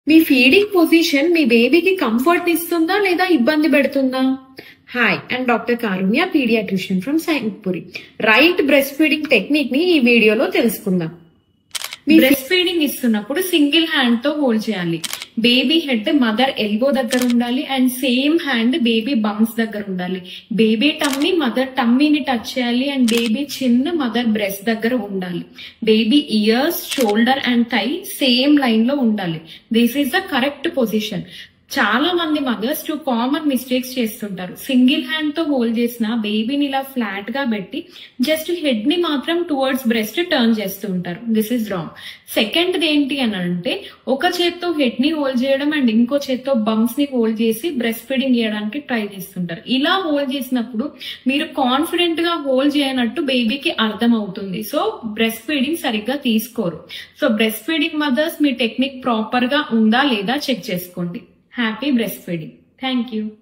మీ feeding position మీ బేబీకి comfort ఇస్తుందా లేదా ఇబ్బంది పెడుతుందా? Hi, and doctor Karunya, pediatrician from Sainikpuri. Right breast feeding technique ని ఈ వీడియోలో తెలుసుకుందాం. మీ బ్రెస్ట్ ఫీడింగ్ ఇస్తున్నప్పుడు సింగిల్ హ్యాండ్ తో హోల్డ్ చేయాలి. బేబీ హెడ్ మదర్ ఎల్బో దగ్గర ఉండాలి and same hand baby bumps దగ్గర ఉండాలి. బేబీ టమ్మీ మదర్ టమ్మీని టచ్ చేయాలి అండ్ బేబీ చిన్న మదర్ బ్రెస్ట్ దగ్గర ఉండాలి. Baby ears, shoulder and thigh same line లో ఉండాలి. This is the correct position. చాలా మంది మదర్స్ టూ కామన్ మిస్టేక్స్ చేస్తుంటారు. సింగిల్ హ్యాండ్ తో హోల్డ్ చేసిన బేబీని ఇలా ఫ్లాట్ గా పెట్టి జస్ట్ హెడ్ ని మాత్రం టువర్డ్స్ బ్రెస్ట్ టర్న్ చేస్తూ ఉంటారు. This is wrong. సెకండ్ ఏంటి అని అంటే, ఒక చేత్తో హెడ్ ని హోల్డ్ చేయడం అండ్ ఇంకో చేత్తో బంప్స్ ని హోల్డ్ చేసి బ్రెస్ట్ ఫీడింగ్ చేయడానికి ట్రై చేస్తుంటారు. ఇలా హోల్డ్ చేసినప్పుడు మీరు కాన్ఫిడెంట్ గా హోల్డ్ చేయనట్టు బేబీకి అర్థం అవుతుంది. సో బ్రెస్ట్ ఫీడింగ్ సరిగ్గా తీసుకోరు. సో బ్రెస్ట్ ఫీడింగ్ మదర్స్ మీ టెక్నిక్ ప్రాపర్ గా ఉందా లేదా చెక్ చేసుకోండి. Happy breastfeeding. Thank you.